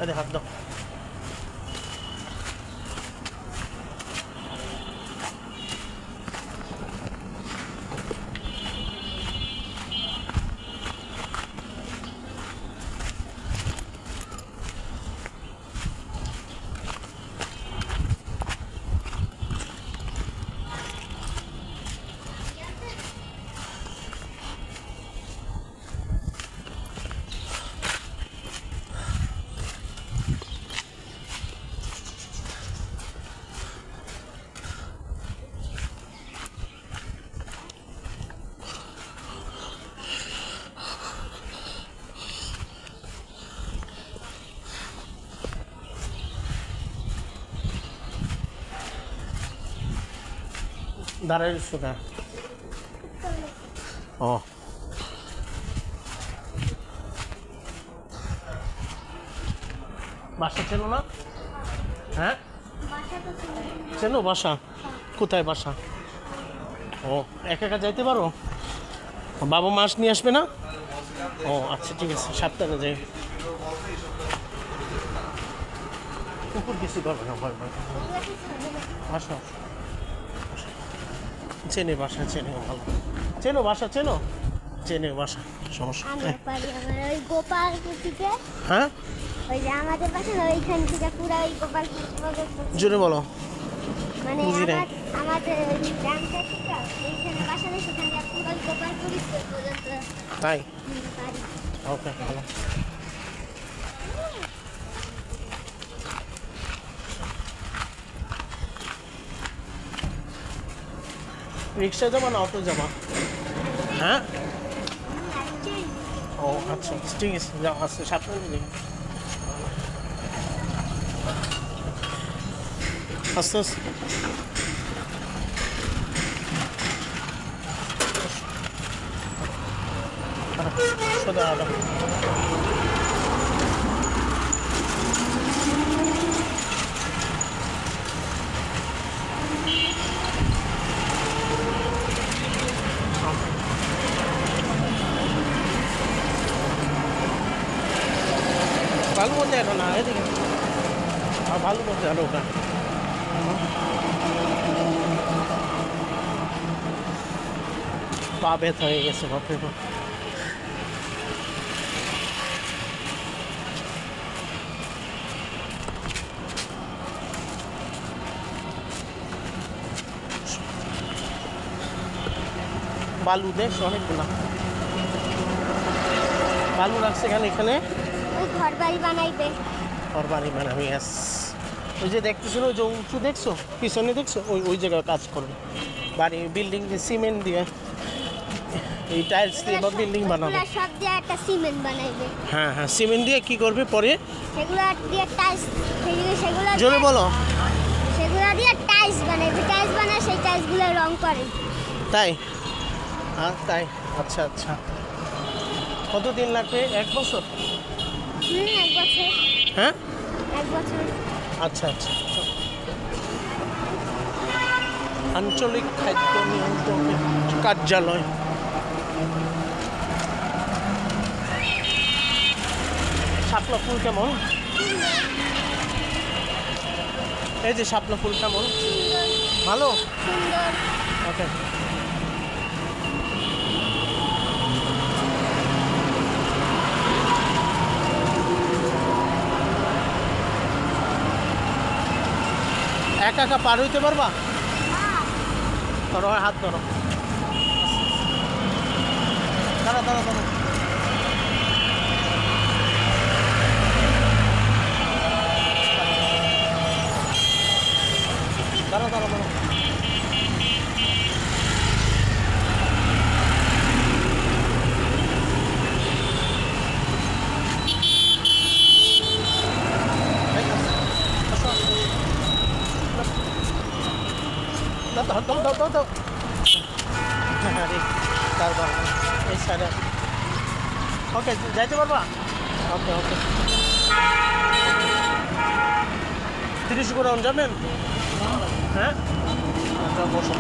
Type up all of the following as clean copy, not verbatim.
আরে হাত দাও। দাঁড়ায় সুখা। ও বাসা চেনো না? হ্যাঁ চেনো বাসা? কোথায় বাসা? ও একা একা যাইতে পারো? বাবা মাস নিয়ে আসবে না? ও আচ্ছা ঠিক আছে, সাবধানে যাই। কুকুর কিছু করবে না, ভয় ভয়। আসো চেনে বাসা, চেনে ভালো, চেনো বাসা, চেনো চেনে বাসা, সমস্যা। হ্যাঁ আমাদের পাশে ওইখান থেকে পুরো ওই গোপাল জোরে বলো। মানে আমাদের গ্রামটা থেকে এইখানে বাসা নেই, সেখানে পুরো গোপালপুর পর্যন্ত। তাই ওকে ভালো। রিক্সা যাবা না অটো যাবা? হ্যাঁ ও আচ্ছা আচ্ছা ঠিক আছে, যাও আচ্ছা সাবধানে যাই। আস্তে আস্তে সোজা আলো। ভালো মধ্যে এলো না এদিকে, ভালো মধ্যে আলো ওটা। পা ব্যথা হয়ে গেছে বাপরে বাপ। বালু দেশ অনেকগুলা বালু রাখছে এখানে ঘর বাড়ি বানাইবে। ঘর বাড়ি বানাবে, ইয়াস। ওই যে দেখতেছিল ওই যে উঁচু দেখছো, পিছনে দেখছো, ওই জায়গায় কাজ করবে। বাড়ি বিল্ডিং দিয়ে সিমেন্ট দিয়ে, এই টাইলস দিয়ে বা বিল্ডিং বানাবে। সব দিয়ে একটা সিমেন্ট বানাইবে। হ্যাঁ হ্যাঁ সিমেন্ট দিয়ে কি করবে পরে? সেগুলো দিয়ে টাইলস, সেগুলো জোরে বলো। সেগুলো দিয়ে টাইলস বানাইবে, টাইলস বানায় সেই টাইলসগুলো রং করে। তাই? হ্যাঁ তাই, আচ্ছা আচ্ছা। কতদিন লাগবে? 1 বছর? 1 বছর। হ্যাঁ 1 বছর। আচ্ছা আচ্ছা। আঞ্চলিক খাদ্য নিয়ন্ত্রণ কার্যালয়। শাপলা ফুল কেমন? এই যে শাপলা ফুল কেমন? ভালো, সুন্দর। ওকে। একা একা পার হইতে পারবা? ধরো হাত ধরো, দাঁড়া দাঁড়া দাঁড়া। দাঁড়া দাঁড়া দাঁড়া। দাও তারপর এই সাইডে ওকে যাইতে পারবা? ওকে ওকে 30 করে যাবেন? হ্যাঁ বসো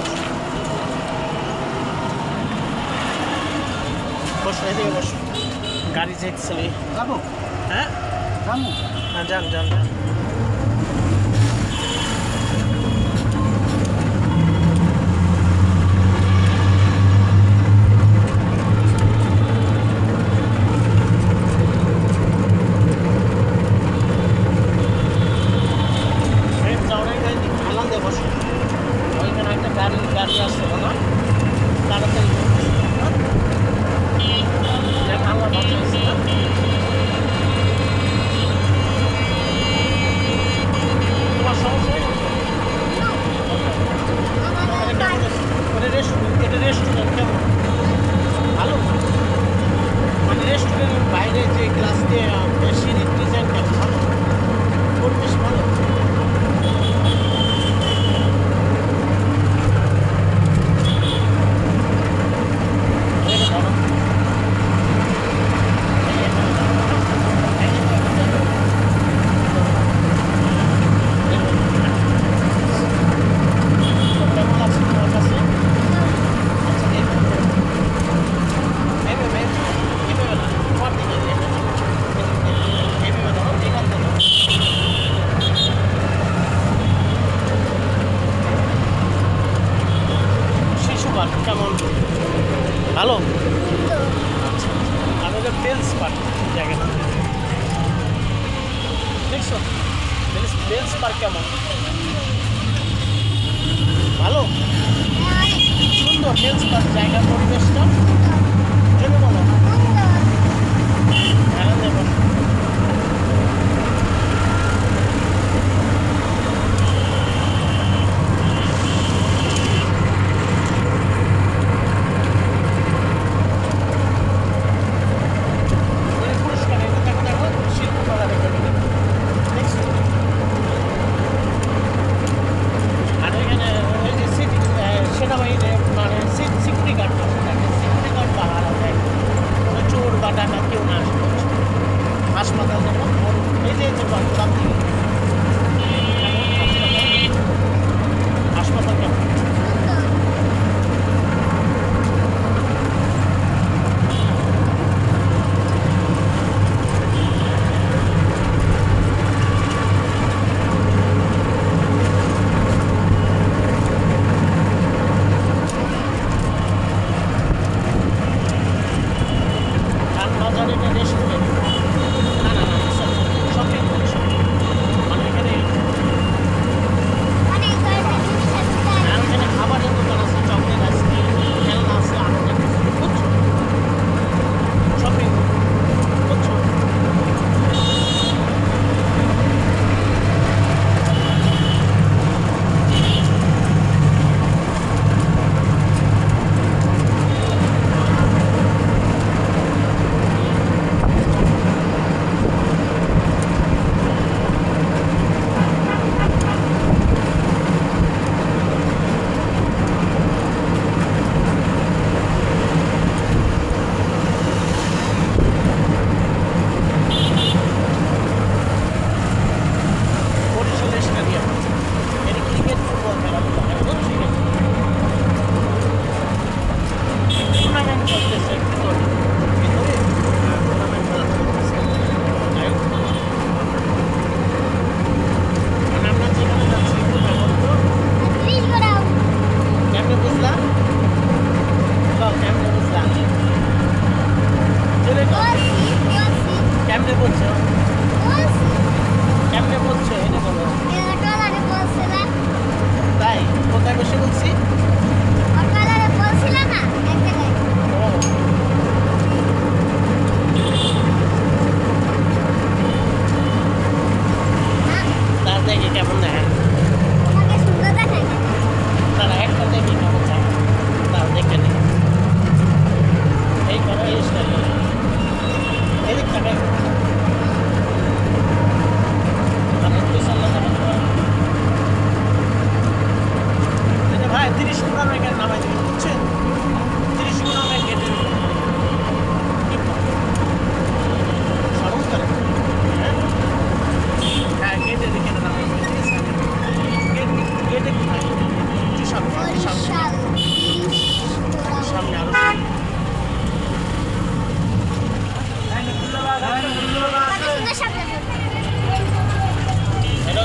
বসো, এদিকে বসো। গাড়ি যাইতেছিল, হ্যাঁ হ্যাঁ যান যান যান। গাড়ি আসছে না তাড়াতাড়ি তোমার সমস্যা এটা রেস্টুরেন্ট কেমন ভালো মানে রেস্টুরেন্টের বাইরে যে গ্লাস দিয়ে সিঁড়ির ডিজাইন কেমন ভালো পরিবেশ ভালো কেমন ভালো আমাদের বেলস পার্ক জায়গাটা দেখছো বেলস পার্ক কেমন ভালো সুন্দর বেলস পার্ক জায়গা পরিবেশটা জন্য বলো আনন্দে বসো হাসপাতাল যেমন এই যে হাসপাতাল কেমন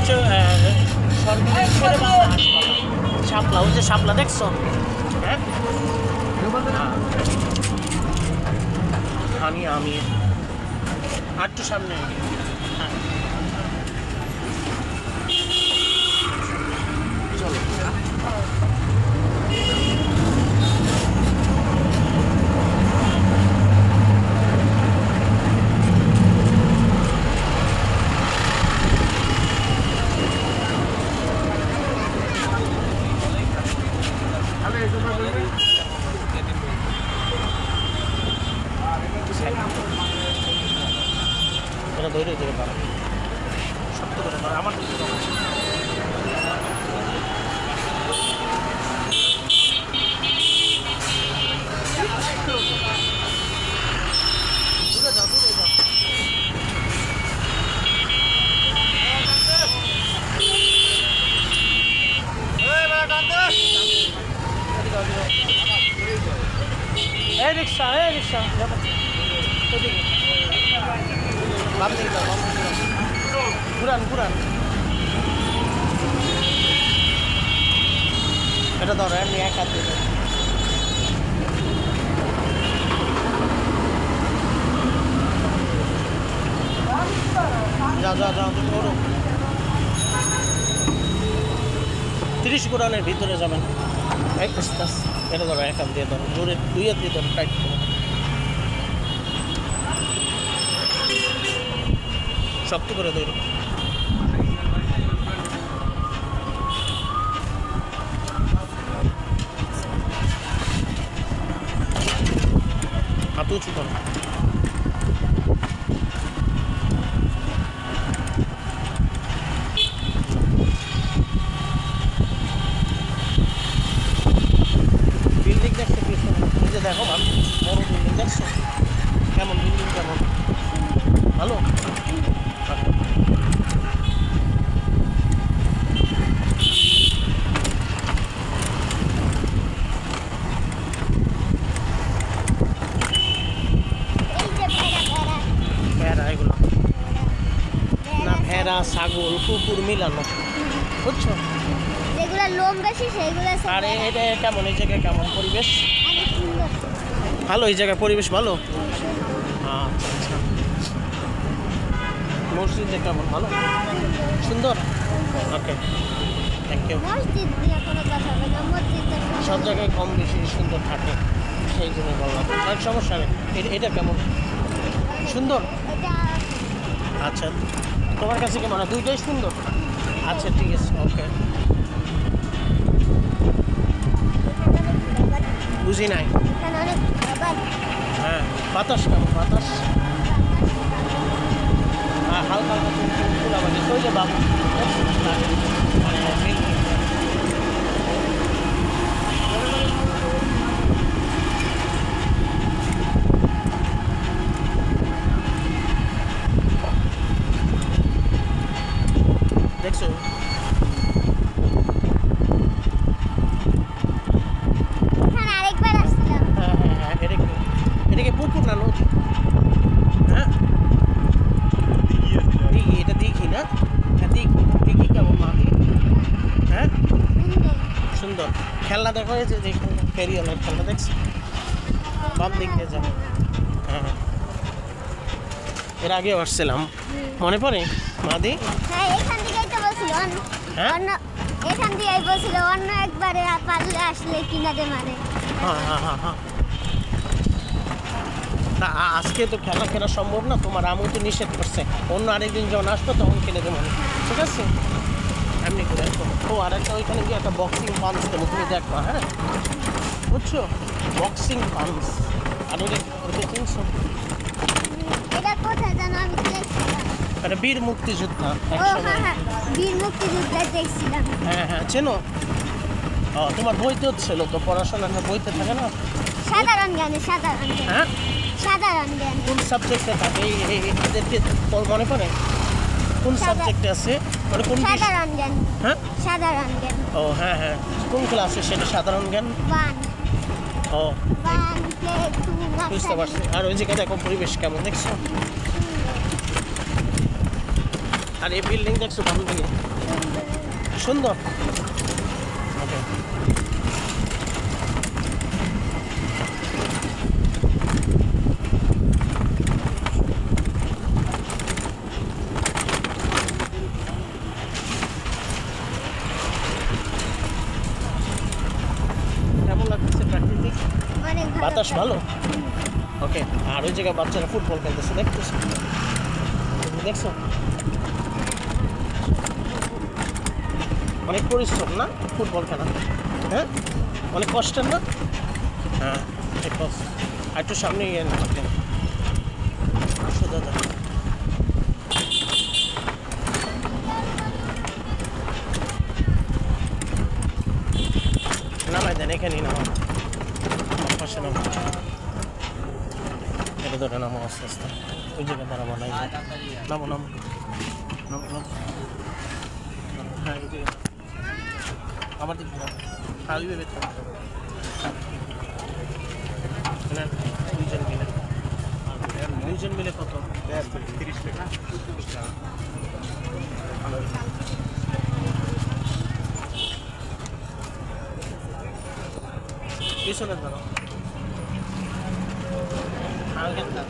হচ্ছে সরকারি ছেলে বাংলা হাসপাতাল। শাপলা, ওই যে শাপলা দেখছো? হ্যাঁ, আমি আটটু সামনে। হ্যাঁ, চলো। এটা ধরে ধরে পারো, শক্ত করে ধরো, আমার দিকে ধরো। দূরে যাও, দূরে যাও। এই রিক্সা, এই রিক্সা যাবো ওদিকে, বাম দিকে যাও, বাম দিকে যাও। ঘুরান ঘুরান, এটা ধরো, এমনি এক হাত দিয়ে ধরো। যাও যাও যাও, তুমি ওরো 30 কোরআনের ভিতরে যাবেন। এক আস্তে আস্তে, এটা ধরো, এক হাত দিয়ে ধরো, জোরে 2 হাত দিয়ে ধরো, টাইট করো, শক্ত করে ধরো। হাত উঁচু করো। বিল্ডিং দেখছো পিছনে, নিজে দেখো, ভালো বড় বিল্ডিং দেখছো? কেমন বিল্ডিং, কেমন? ভালো। ভেড়া, এগুলো না, ভেড়া ছাগল কুকুর মিলানো, বুঝছো? যেগুলো লোম বেশি সেগুলো সব আর এটা কেমন, এই জায়গায় কেমন পরিবেশ? অনেক সুন্দর। ভালো, এই জায়গায় পরিবেশ ভালো। আচ্ছা আচ্ছা, মসজিদে কেমন, ভালো সুন্দর? ওকে, থ্যাংক ইউ। মসজিদ নিয়ে কোনো কথা হবে না, মসজিদটা সব জায়গায় কম বেশি সুন্দর থাকে, সেই জন্য বললাম, আর সমস্যা নেই। এটা কেমন, সুন্দর? এটা আচ্ছা, তোমার কাছে কেমন, দুইটাই সুন্দর? আচ্ছা ঠিক আছে, ওকে। বুঝি নাই। এখানে অনেক খাবার। হ্যাঁ, বাতাস কেমন, বাতাস? হ্যাঁ, হালকা হালকা তুলা বাজে, ওই যে বাবু মানে দেখছো? এখানে আরেকবার আসছিলাম। হ্যাঁ হ্যাঁ হ্যাঁ, এটাকে পুকুর না নদী? হ্যাঁ, দিঘি, এটা দিঘি না? হ্যাঁ, দিঘি কেমন মাটি? হ্যাঁ, সুন্দর। সুন্দর। খেলনা দেখো, এই যে ফেরিওয়ালার খেলনা দেখছি, বাম দিক দিয়ে যাবে। হ্যাঁ, এর আগেও আসছিলাম, মনে পড়ে মাদি? হ্যাঁ, এখান থেকেই তো বলছিল হ্যাঁ? এখান থেকেই বলছিল অন্য একবারে পারলে আসলে কিনারে মারে। হ্যাঁ হ্যাঁ হ্যাঁ হ্যাঁ। তা আজকে তো খেলা খেলা সম্ভব না, তোমার আমু তো নিষেধ করছে, অন্য আরেকদিন যখন আসবো তখন কিনে দেবো, ঠিক আছে? এমনি করে আসবো। ও আর একটা ওইখানে গিয়ে একটা বক্সিং পাঞ্চ দেবো, তুমি দেখো, হ্যাঁ বুঝছো? Boxing punch. আর ওটা চিনছো? এটা কোথায় জানো, আমি দেখছিলাম। এটা বীর মুক্তিযোদ্ধা ও একসময়। হ্যাঁ হ্যাঁ, বীর মুক্তিযুদ্ধে দেখছিলাম। হ্যাঁ হ্যাঁ, চেনো? ও, তোমার বইতেও ছিল তো, পড়াশোনাটা বইতে থাকে না? সাধারণ জ্ঞানে, সাধারণ জ্ঞান, হ্যাঁ, সাধারণ জ্ঞান। কোন সাবজেক্টে থাকে এদেরকে মনে পড়ে? কোন সাবজেক্টে আছে, মানে কোন সাধারণ জ্ঞান, হ্যাঁ? সাধারণ জ্ঞান। ও হ্যাঁ হ্যাঁ, কোন ক্লাসে সেটা, সাধারণ জ্ঞান? ওয়ান ও, ওয়ান প্লে টু বুঝতে পারছি। আর ওই জায়গায় দেখো পরিবেশ কেমন, দেখছো? আর এই বিল্ডিং দেখছো কেমন থেকে সুন্দর। ওকে কেমন লাগতেছে প্রাকৃতিক অনেক ভালো। বাতাস ভালো। ওকে আর ওই জায়গায় বাচ্চারা ফুটবল খেলতেছে দেখতেছো, তুমি দেখছো? অনেক পরিশ্রম না ফুটবল খেলা? হ্যাঁ অনেক কষ্টের না? হ্যাঁ ঠিক কষ্ট। আর একটু সামনে গিয়ে না আপনি আসো দাদা। নামাই দেন এখানেই নামা, পাশে নামা, এটা ধরে নামো আস্তে আস্তে। ওই জায়গায় দাঁড়াবো না, নামো নামো নামো নামো। হ্যাঁ এই জায়গায় আমার দিক নামো, হাবি ভেবে দুইজন মিলে কত? 30 টাকা। পিছনে ধরো আগের দাও।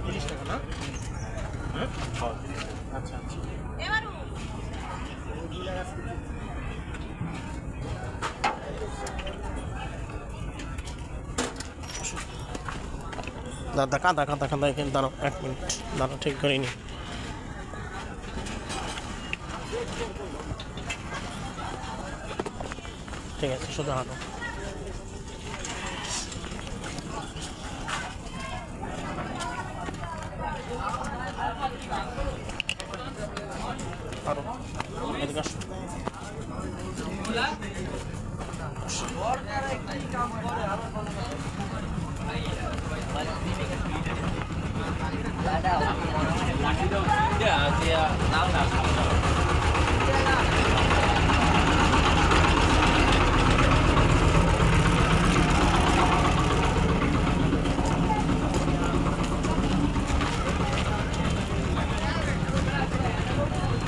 30 টাকা না? হ্যাঁ আচ্ছা আচ্ছা। দাদা কাদা কাদা কাদা এখানে দাঁড়াও, 1 মিনিট দাঁড়াও, ঠিক করে নি। ঠিক আছে শুধু হাঁটো। হাঁটো এদিকে আসো।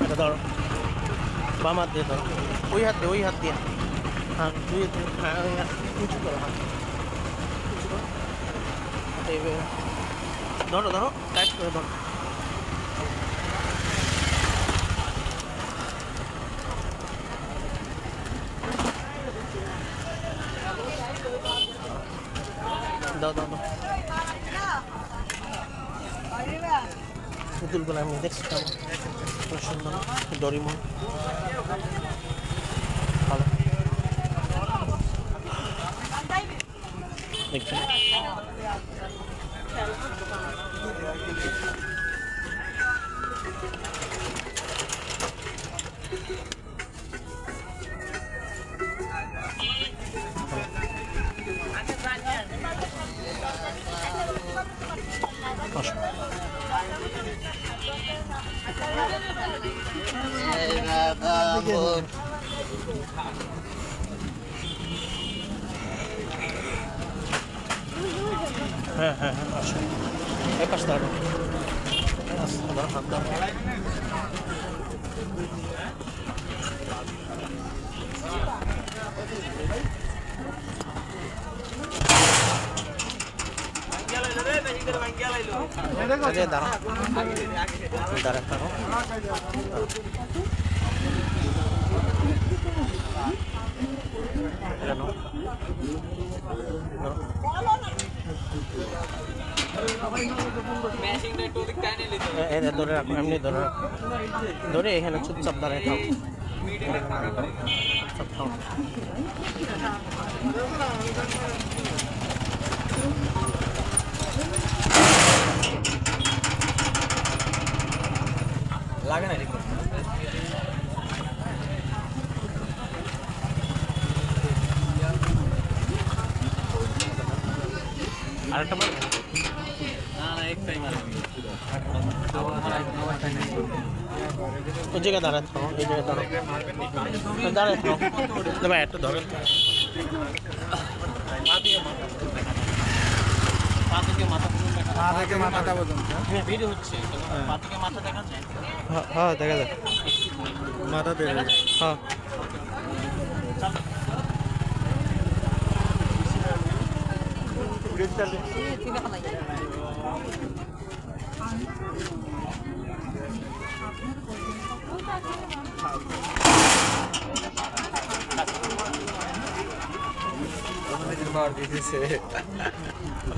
এটা ধরো, বাম হাত দিয়ে ধরো, ওই হাত দিয়ে হ্যাঁ দুই হাত দিয়ে, হ্যাঁ ওই হাত উঁচু করো, হাত উঁচু করো, এইভাবে ধরো ধরো, টাইট করে ধরো। দাও দাও দাও পুতুলগুলো আমি দেখছি কেমন খুব সুন্দর, ডরিমন ভালো দেখছি। হ্যাঁ হ্যাঁ হ্যাঁ আসো, এই পাশে দাঁড়াও, হাত দাও। দাঁড়াও দাঁড়া থাকো। ধরে রাখো, এমনি ধরে রাখো, ধরে এখানে চুপচাপ দাঁড়ায় থাও, চুপচাপ থাও। লাগে না আরেকটা মারবে না না একটাই মারবে ওই জায়গায় দাঁড়ায় থাকো এই জায়গায় দাঁড়ায় থাকো দাঁড়ায় থাকো ভাই একটু ধরেন মাথা পর্যন্ত ভিডিও হচ্ছে পা থেকে মাথা দেখা যায়। হ্যাঁ দেখা যায় মাথা দেখা যায় হ্যাঁ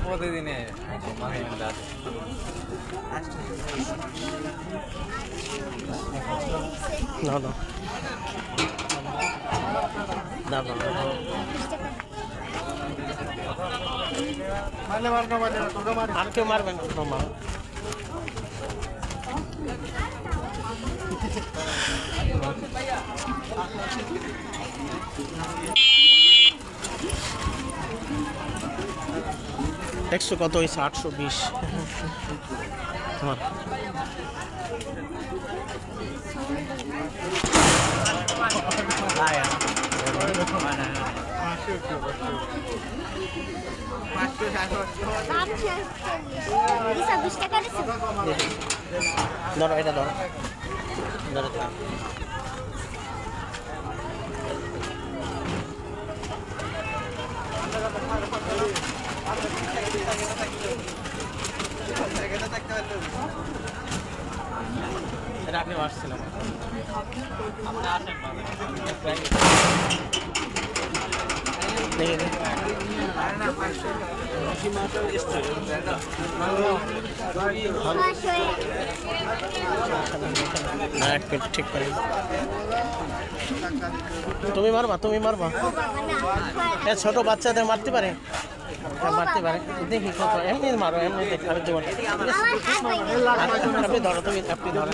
প্রতিদিনে না না না না মারলে মার না মারলে তোকে মার আর কেউ মারবেন না মা। দেখছো কত হয়েছে? 820। তোমার ধরো এটা ধরো ধরো থাক। এটা আপনি আসছিলাম ঠিক করে তুমি মারবা তুমি মারবা ছোট বাচ্চাদের মারতে পারে মারতে পারে দেখি কত এমনি মারো এমনি দেখি আমি দেবো আপনি ধরো তুমি আপনি ধরো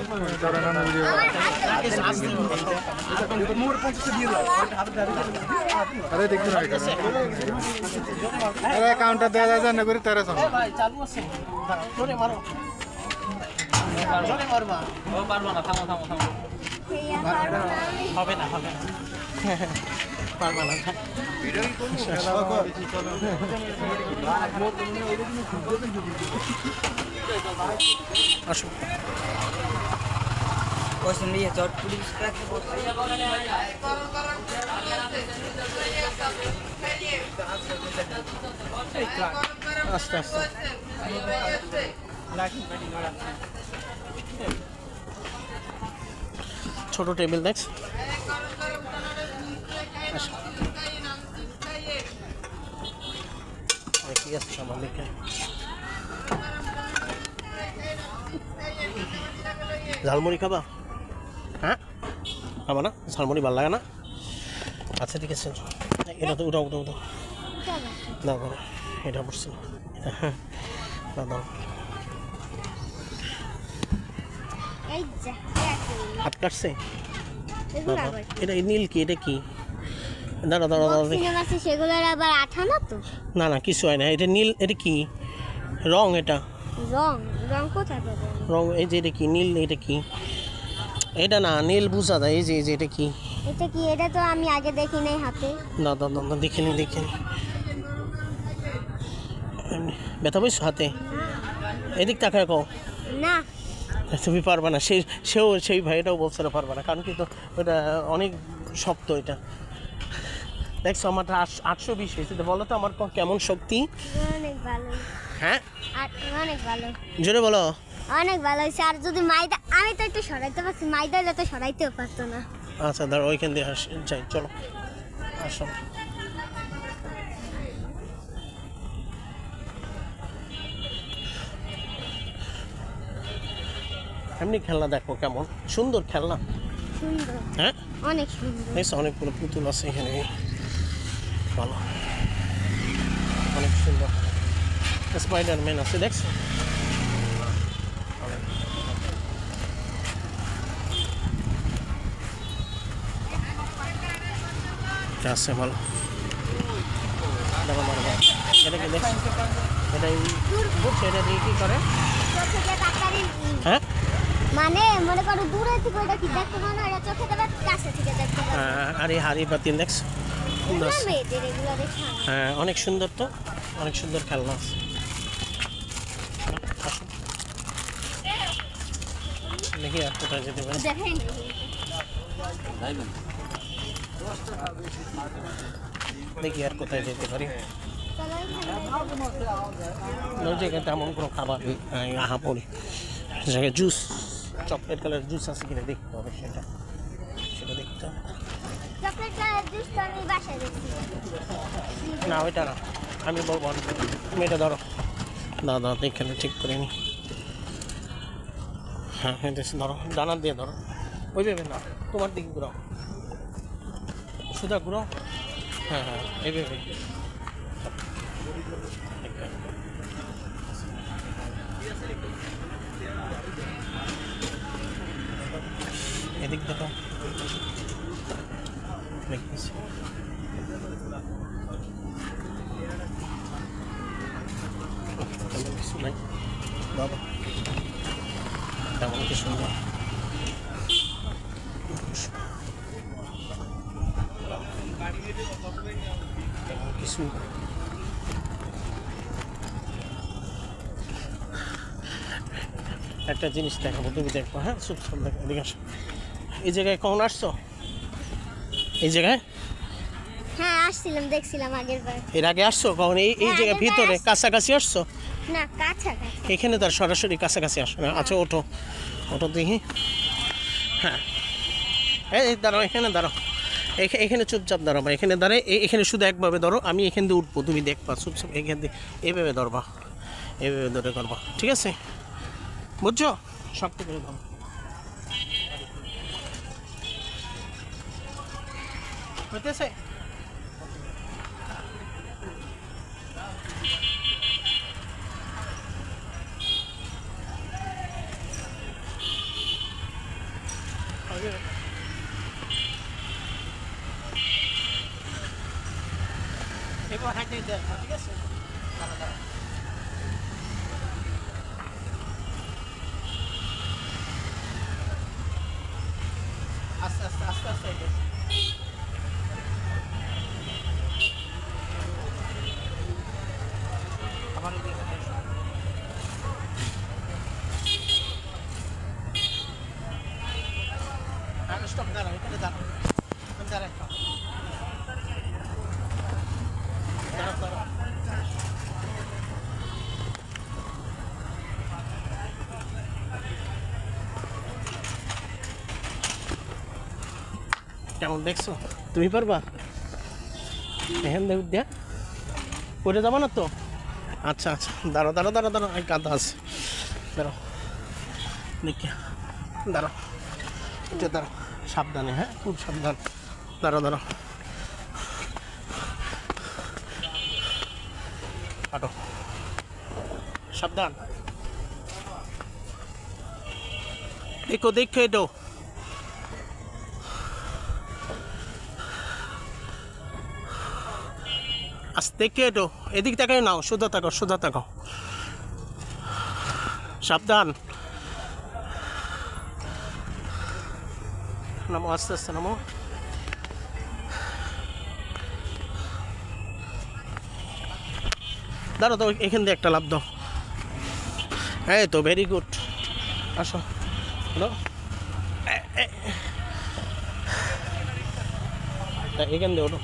আরে দেখি না আরে কাউন্টার দেওয়া যায় না করে 1300 ভাই চালু আছে জোরে মারো জোরে মারবা ও পারবা না থামো থামো থামো হবে না হবে না পারবা না আসো Question dia jawab tulis kan. আস্তে আস্তে ছোট টেবিল দেখ কি আছে আমার লিখে ঝালমুড়ি খাবা? হ্যাঁ খাবা না? ঝালমুড়ি ভালো লাগে না? আচ্ছা ঠিক আছে এটা তো উঠাও উঠাও উঠাও দাও দাও এটা পড়ছে হ্যাঁ দাও দাও হাত কাটছে এটা নীল কি এটা কি দাঁড়া দাঁড়া দাঁড়া সেগুলোর আবার আঠা না তো? না না কিছু হয় না এটা নীল এটা কি রং এটা রং রং কোথায় পাবো? রং এই যে এটা কি নীল এটা কি এটা না নীল বুঝা যায় এই যে এটা কি এটা কি? এটা তো আমি আগে দেখি নাই হাতে। না না না দেখিনি দেখিনি ব্যথা পাইছো হাতে এদিক তাকায় কও না তুমি পারবা না সেই ভাইটাও বলছে না পারবা না কারণ কি তো ওটা অনেক শক্ত এটা দেখছো আমার 820 হয়েছে তো বলো তো আমার কেমন শক্তি? অনেক ভালো। হ্যাঁ অনেক ভালো জোরে বলো অনেক ভালো হয়েছে। আর যদি মাইদা আমি তো একটু সরাইতে পারছি, মাইদা যত সরাইতেও পারতো না। আচ্ছা ধরো ওইখান দিয়ে যাই চলো আসো এমনি খেলনা দেখো কেমন সুন্দর খেলনা সুন্দর হ্যাঁ অনেক সুন্দর। দেখছো অনেকগুলো পুতুল আছে এখানে ভালো অনেক সুন্দর স্পাইডারম্যান আছে দেখছো আছে ভালো দেখো মারবা এটাকে দেখছো এটাই বুঝছো এটা দিয়ে কী করে হ্যাঁ মানে মনে করো দূরে থেকে ওটা কি দেখতে পারো না, এটা চোখে দেবে কাছে থেকে দেখতে পারো। আর এই হাড়ি পাতিল দেখছো সুন্দর এগুলো আছে। মেয়েদের, এগুলো দেখে না। হ্যাঁ অনেক সুন্দর তো, অনেক সুন্দর খেলনা আছে। আসুন। দেখি আর কোথায় যেতে পারি। দেখেন দেখি আর কোথায় যেতে পারি। চলো এখানে। ওই জায়গায় তেমন কোনো খাবার আহা পড়ি, জায়গায় জুস, চকলেট কালার জুস আছে কিনা দেখতে হবে, সেটা দেখতে হবে। চকলেট কালার জুস তো আমি বাসায় দেখছি। না ওইটা না, আমি বলবো তুমি এটা ধরো। দাদা এখানে ঠিক করে নি। হ্যাঁ হ্যাঁ ধরো, ডানা দিয়ে ধরো। ওই ভেবে না, তোমার দিকে ঘুরাও, সোজা ঘুরাও। হ্যাঁ হ্যাঁ এই ভেবে। এদিক দেখো, দেখতেছি। তেমন কিছু নাই বাবা, তেমন কিছু নেই। তেমন কিছু একটা জিনিস দেখাবো, তুমি দেখবো। হ্যাঁ চুপ চুপ দেখো, এদিকে আসো। এই জায়গায় কখন আসছো? এই জায়গায় হ্যাঁ আসছিলাম, দেখছিলাম আগের বার। এর আগে আসছো কখন? এই হ্যাঁ, জায়গায় আগেরবার ভিতরে আসছি। কাছাকাছি আসছো? না কাছাকাছি। এখানে তার সরাসরি কাছাকাছি আসো না। আচ্ছা ওঠো, ওঠো দেখি। হ্যাঁ এই দাঁড়াও, এখানে দাঁড়াও, এখানে চুপচাপ দাঁড়াবা, এখানে দাঁড়ায় এখানে শুধু একভাবে ধরো, আমি এখান দিয়ে উঠবো, তুমি দেখবা চুপচাপ এখান দিয়ে এইভাবে ধরবা, এইভাবে ধরে করবা, ঠিক আছে? বুঝছো? শক্ত করে ধরো। হইতেছে? এবার হাঁটে দেখ, ঠিক আছে? দাঁড়া দাঁড়া। আস্তে আস্তে আস্তে আস্তে হাঁটে। আমার এদিকে হাঁটে এসো। স্টপ, দাঁড়াও, এখানে দাঁড়াও, এখানে দাঁড়াও। দাঁড়াও দাঁড়াও। কেমন দেখছো? তুমি পারবা? এখান দিয়ে উদ্যা পড়ে যাবো না তো? আচ্ছা আচ্ছা, দাঁড়াও দাঁড়াও দাঁড়াও দাঁড়াও, এই কাদা আছে, দাঁড়াও দেখি, দাঁড়াও, এটা দাঁড়াও, সাবধানে, হ্যাঁ খুব সাবধান, দাঁড়াও দাঁড়াও, হাঁটো, সাবধান, দেখো দেখো এটো, আস্তে দেখে এটো, এদিক তাকাই নাও, সোজা তাকাও, সোজা তাকাও, সাবধান, নামো আস্তে আস্তে নামো, দাঁড়াও তো, এখান দিয়ে একটা লাভ দাও, এই তো ভেরি গুড, আসো হ্যালো, এখান দিয়ে ওঠো,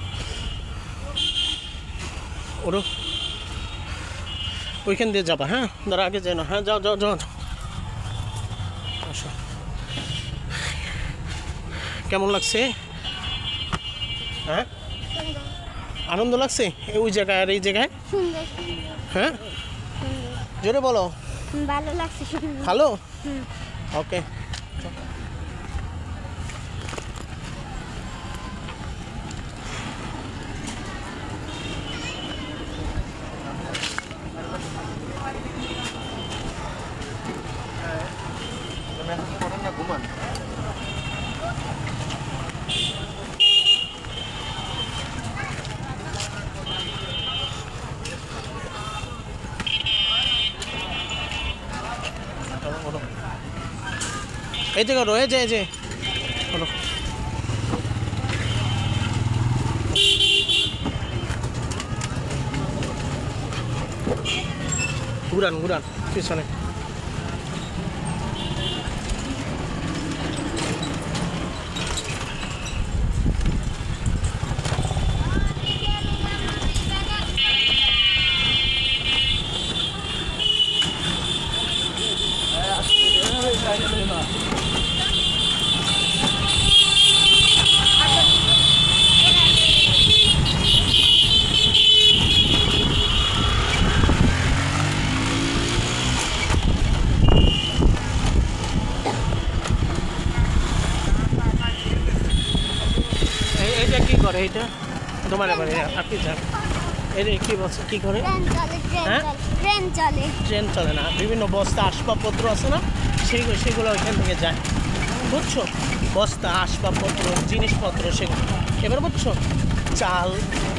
ওঠো, ওইখান দিয়ে যাবা, হ্যাঁ দাঁড়া, আগে যাই না, হ্যাঁ যাও যাও যাও, আসো, কেমন লাগছে? হ্যাঁ আনন্দ লাগছে ওই জায়গায় আর এই জায়গায়? সুন্দর হ্যাঁ সুন্দর, জোরে বলো, ভালো লাগছে, সুন্দর। ভালো, হুম। ওকে। ঘুমান। এই জায়গা রয়ে যায় যে ঘুরান ঘুরান পিছনে। এইটা কি করে? এইটা তোমার বাড়ি আপনি যান। এটা কি বলছে কি করে? হ্যাঁ? ট্রেন চলে না, বিভিন্ন বস্তা আসবাবপত্র আছে না, সেগুলো ওইখান থেকে যায়, বুঝছো? বস্তা আসবাবপত্র জিনিসপত্র সেগুলো, এবার বুঝছো? চাল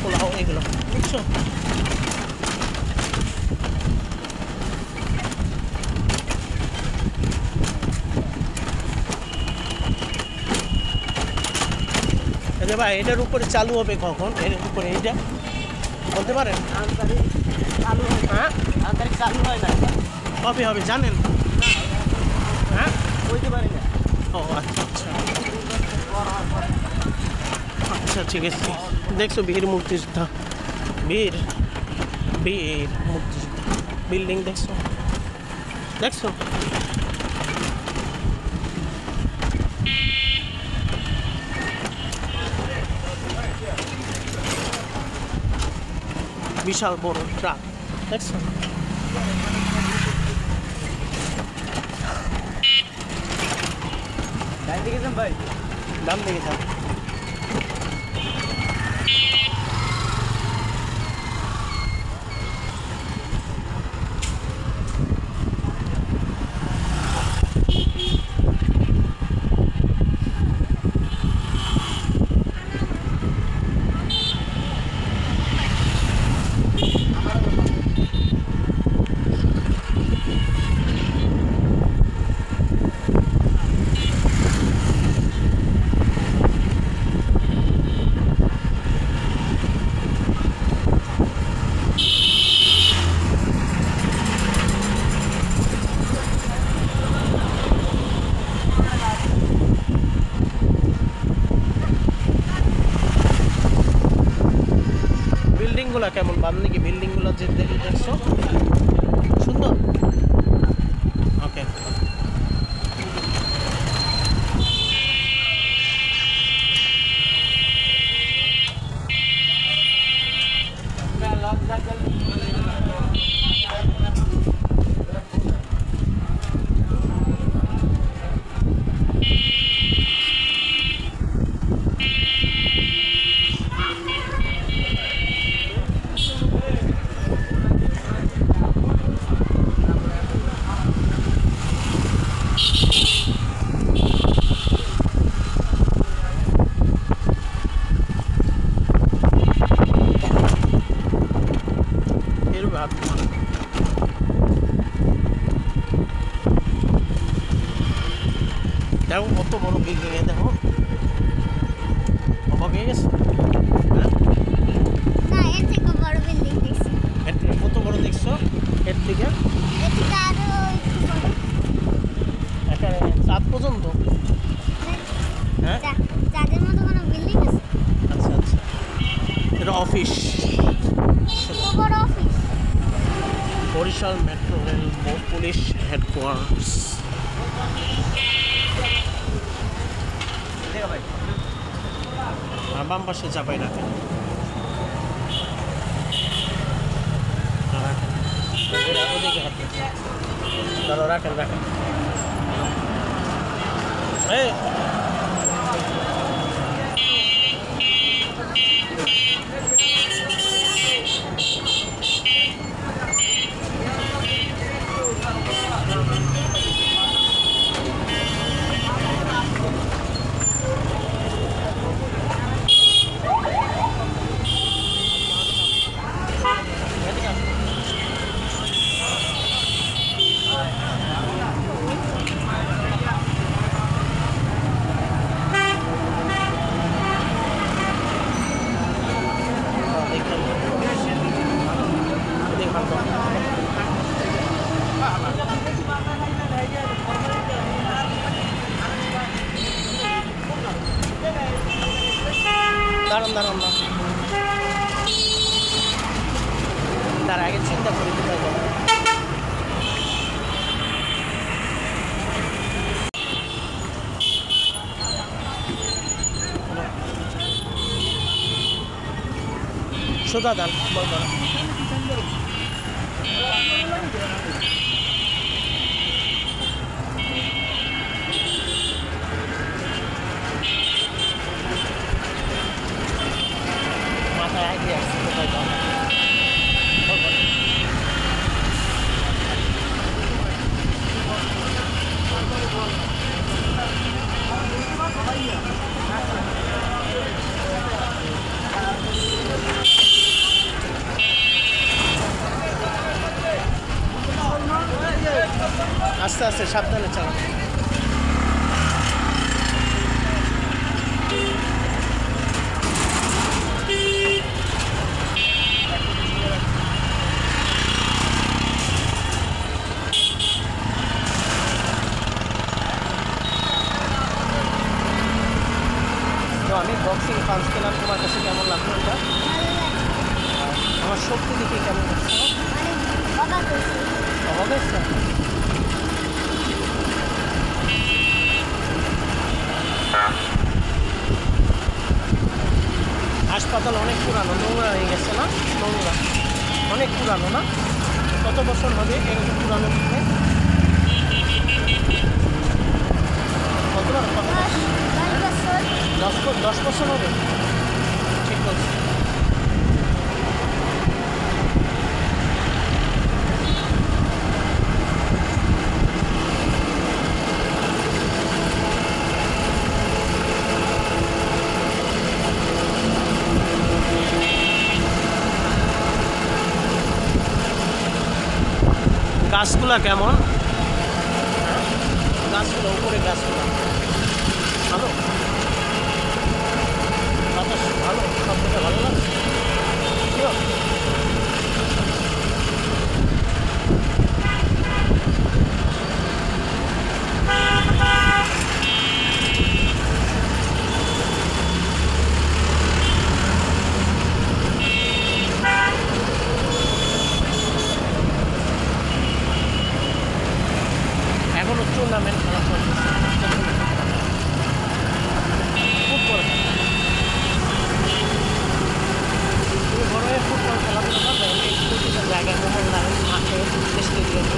পোলাও এগুলো, বুঝছো? ভাই এটার উপরে চালু হবে কখন? এর উপরে এইটা বলতে পারেন? হ্যাঁ চালু হয় না, কবে হবে জানেন? হ্যাঁ বলতে পারি না। ও আচ্ছা আচ্ছা আচ্ছা ঠিক আছে। দেখছো বীর মুক্তিযোদ্ধা, বীর বীর মুক্তিযোদ্ধা বিল্ডিং দেখছো? দেখছো? বিশাল বড় ট্রাক দেখছো? ডান দিকে যান ভাই, দাম দেখে যান। বিল্ডিংগুলো কেমন বান্ধি কি? বিল্ডিংগুলো যে দেখছো সুন্দর? ওকে দেখো কত বড় বিল্ডিং, এ দেখো অবাক হয়ে গেছে। হ্যাঁ এর থেকে কত বড় দেখছো? এর থেকে এখানে চাঁদ পর্যন্ত। হ্যাঁ আচ্ছা আচ্ছা, এটা office, Barishal metro rail police headquarters. আর বাম পাশে চাপাই রাখেন, ওদিকে হাতে ধরো, রাখেন রাখেন। না। দাঁড়ান দাঁড়ান না, তার আগে চিন্তা করে দিতে হবে। সোজা দান বলবো না। মাথায় আগে আসছে কোথায় যাবো বলবো না। আস্তে আস্তে সাবধানে চালান। তো আমি বক্সিং পাঞ্চ খেলাম, তোমার কাছে কেমন লাগলো এটা? আমার শক্তি দেখে কেমন লাগছে? অবাক হয়েছি। অবাক হয়েছে? হাসপাতাল অনেক পুরানো, নোংরা হয়ে গেছে না? নোংরা অনেক পুরানো না? কত বছর হবে এরকম পুরানো থেকে? কতবার কত 10 বছর হবে? ঠিক বলছি। গাছগুলা কেমন? গাছগুলো উপরে গাছগুলো ভালো, বাতাস ভালো, সব থেকে ভালো লাগছে। Sure? এখনো টুর্নামেন্ট খেলা চলতেছে ফুটবল। তুমি বড় হয়ে ফুটবল খেলাধুলা করবে? প্রতিটা জায়গায় মহল্লায় মাঠে স্টেডিয়ামে।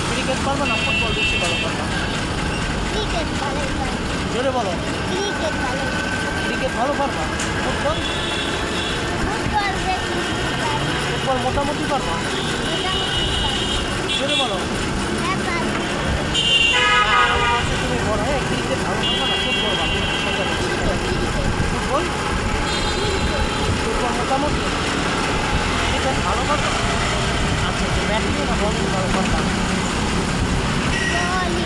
ক্রিকেট পারবো না, ফুটবল বেশি ভালো পারবো। ক্রিকেট ভালোই পারি। জোরে বলো। ক্রিকেট ভালোই পারি। ক্রিকেট ভালো পারবা? ফুটবল? ফুটবল বেশি পারি। ফুটবল মোটামুটি পারবা? মোটামুটি পারি। জোরে বলো। হ্যাঁ পারি। আমার কাছে তুমি বড় হয়ে ক্রিকেট ভালো পারবা না, ফুটবল ভালো? ফুটবল ফুটবল মোটামুটি। ক্রিকেট ভালো পারবা? আচ্ছা, ব্যাটিংয়ে না বলিং ভালো পারবা? বলি।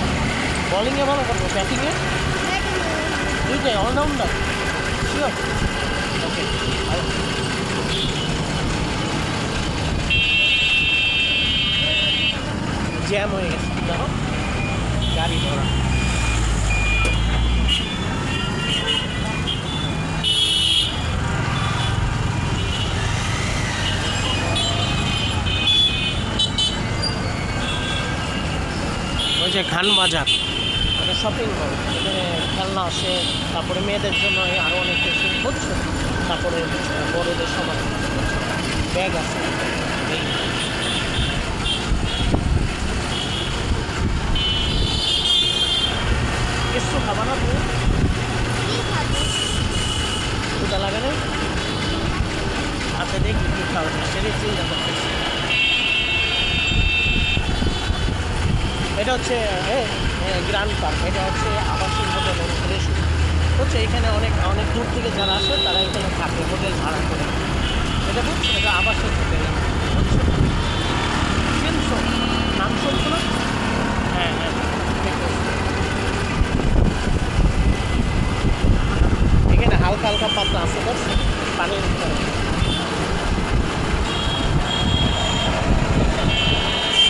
বলিংয়ে ভালো পারবো, ব্যাটিংয়ে? দুইটাই অলরাউন্ডার? শিওর? ওকে, জ্যাম হয়ে গেছে দেখো, গাড়ি ধরা। ওই যে খান বাজার, মানে শপিং মল, এখানে খেলনা আসে, তারপরে মেয়েদের জন্য আরও অনেক কিছু বুঝছো, তারপরে বড়দের সবার ব্যাগ আছে। এই কিছু খাবা না তুমি? কি খাবো? ক্ষুদা লাগে না? আচ্ছা দেখি কী খাওয়া যায়, সেটাই চিন্তা করতেছি। এটা হচ্ছে গ্র্যান্ড পার্ক, এটা হচ্ছে আবাসিক হোটেল রেস্টুরেন্ট হচ্ছে। এখানে অনেক অনেক দূর থেকে যারা আসে তারা এখানে থাকে, হোটেল ভাড়া করে। এটা বুঝছো, এটা আবাসিক হোটেল, বুঝছো? চিনছো? নাম শুনছো না? হ্যাঁ হ্যাঁ, ঠিক আছে। এখানে হালকা হালকা পাতলা আছে, বুঝছো, পানির ভিতরে।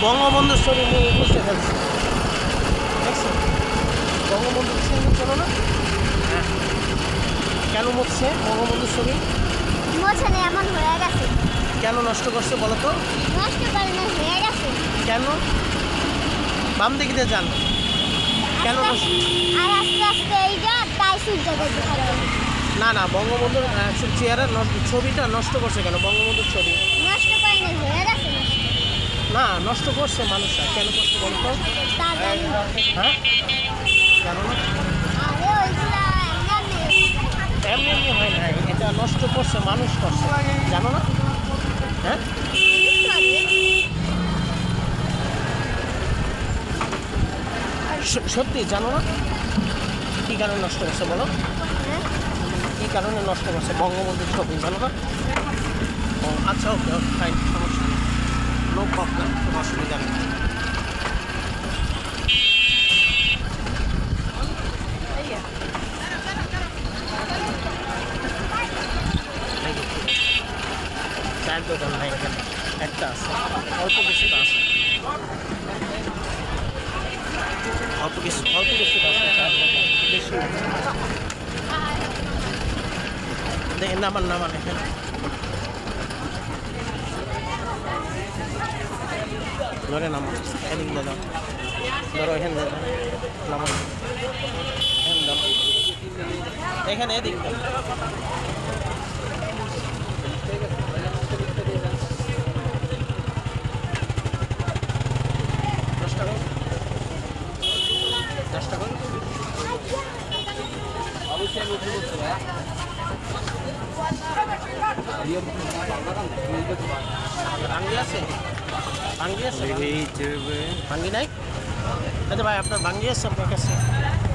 বঙ্গবন্ধুর ছবি নিয়ে বুঝতে ফেলছি, দেখছো বঙ্গবন্ধুর ছবি চলো না। হ্যাঁ, কেন মুছছে বঙ্গবন্ধুর ছবি? মোছে নেই, এমন হয়ে গেছে। কেন নষ্ট করছে বলো তো? নষ্ট করে না, হয়ে গেছে। কেন? বাম দিকে দিয়ে যান। কেন নষ্ট? আর আস্তে আস্তে এইটা তাই সূর্য দেখতে পারো। না না, বঙ্গবন্ধুর চেয়ারের ছবিটা নষ্ট করছে কেন? বঙ্গবন্ধুর ছবি নষ্ট করে না, হয়ে গেছে। না, নষ্ট করছে মানুষরা। কেন করছে বলো তো? তা জানি না। হ্যাঁ, জানো না? আরে ওইগুলা এমনি এমনি এমনি হয় না, এটা নষ্ট করছে মানুষ করছে, জানো না? হ্যাঁ, সত্যি জানো না? কী কারণে নষ্ট করছে বলো? কী কারণে নষ্ট করছে বঙ্গবন্ধুর ছবি জানো না? ও আচ্ছা, ওকে ওকে ফাইন, সমস্যা নেই, নো প্রবলেম, কোনো অসুবিধা নেই। চায়ের দোকান নাই এখানে, একটা আছে, অল্প কিছুটা আছে, অল্প কিছুটা আছে চায়ের দোকান, বেশি দেখেন। নামান এখানে, ধরে নামান, এদিক দিয়ে দাও, ধরো এখানে দাও, নামান এখানে দাও, এখানে এদিক দাও। ভাঙ্গি আছে? ভাঙ্গি আছে? ভাঙ্গি নাই? আচ্ছা ভাই, আপনার ভাঙ্গি আছে আপনার কাছে?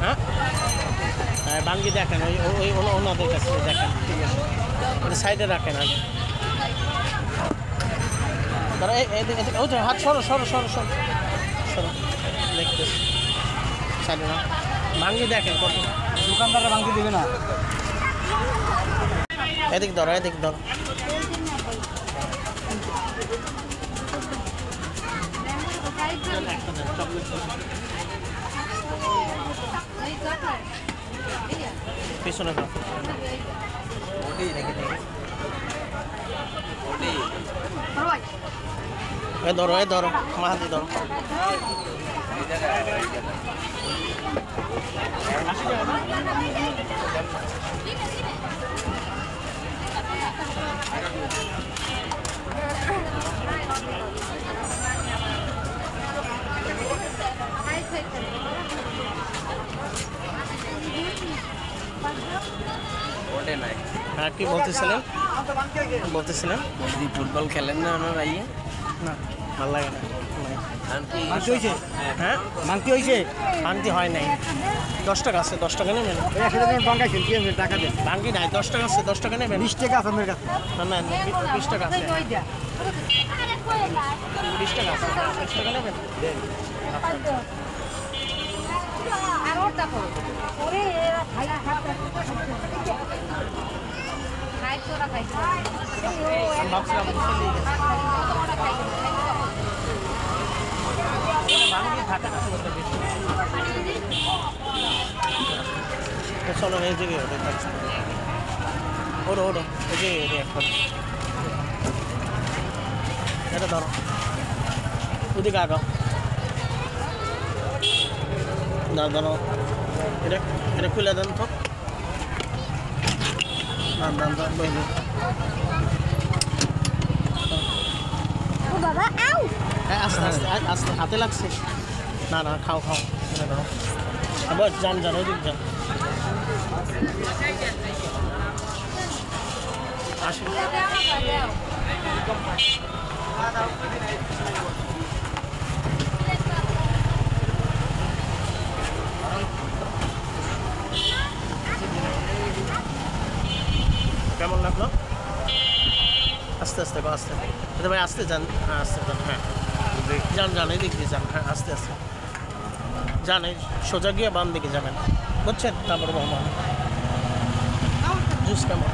হ্যাঁ, ভাঙ্গি দেখেন, ওই ওনাদের কাছে দেখেন, ঠিক আছে, মানে সাইডে রাখেন আগে। ধরো ওই তো হাত সরো সরো সরো সরো সরো, দেখতেছি সাইডে না, ভাঙ্গি দেখেন কত। দোকানদাররা ভাঙতে দিবে না। এদিক ধরো, এদিক ধরো। পিছনে ধরো, এ ধরো মাহাতি ধরো। হ্যাঁ, কি বলতেছিলেন? যদি ফুটবল খেলেন না ওনার আইয়ে? না, ভালো লাগে না। মাংস হয়েছে? হ্যাঁ, মাংস হয়েছে? ভাঙতি হয় নাই। 10 টাকা আছে, 10 টাকা নেবেন? বাঙ্গাইছেন কি টাকা দেন? ভাঙি নাই, 10 টাকা আছে, 10 টাকা নেবেন? 20 টাকা আছে আমার কাছে। না না, 20 টাকা আছে, 20 টাকা আছে, 20 টাকা নেবেন? আমি ভাবছিলাম চলেই গেছে। ভাঙি থাকে না, খুব একটা বেশি। তো চলো এই জায়গায় ওটা থাকছে, ওড়ো এই যে একটা, এটা ধরো, ওদিকে আগাও, ধরো এটা খুলে দেন তো, ও বাবা, আউ হ্যাঁ, আস্তে আস্তে আস্তে, হাতে লাগছে। না না, খাও এটা ধরো, আবার যান ওদিক যান, আসি। কেমন লাগলো? আস্তে আস্তে আস্তে, আচ্ছা ভাই আস্তে যান, হ্যাঁ আস্তে যান, হ্যাঁ যান এদিক দিয়ে যান, হ্যাঁ আস্তে আস্তে যান, এই সোজা গিয়ে বাম দিকে যাবেন, বুঝছেন? তারপরে মোহাম্মদ জুস কেমন?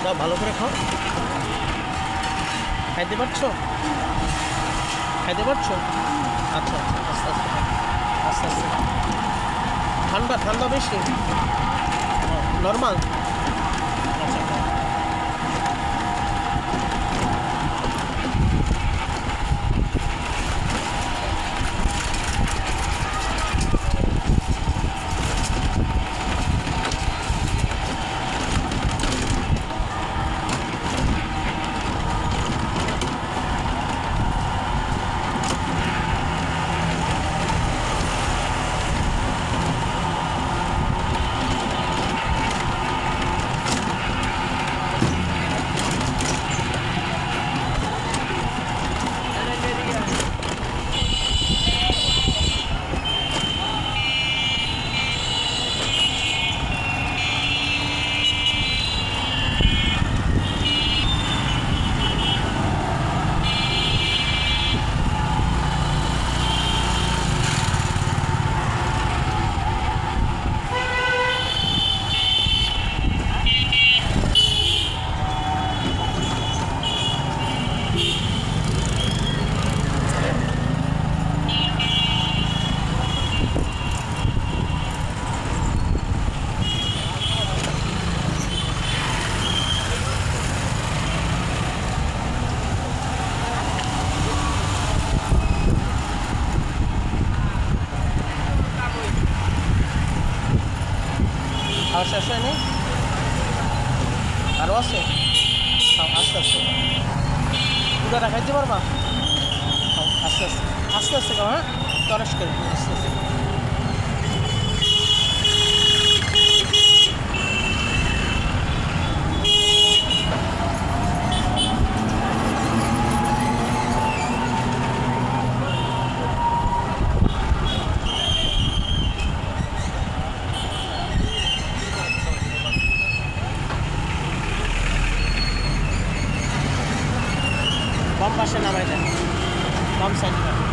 দাও ভালো করে খাও। খাইতে পারছো? খাইতে পারছো? আচ্ছা আস্তে আস্তে আস্তে আস্তে। ঠান্ডা ঠান্ডা বেশি? নর্মাল? আচ্ছা খাওয়া শেষ হয়নি? আরও আছে? খাও আস্তে আস্তে। পুরোটা খাইতে পারবা? খাও আস্তে আস্তে আস্তে আস্তে খাও। হ্যাঁ তরস করে আস্তে আস্তে। বাম পাশে নামাই দেন, বাম সাইডে।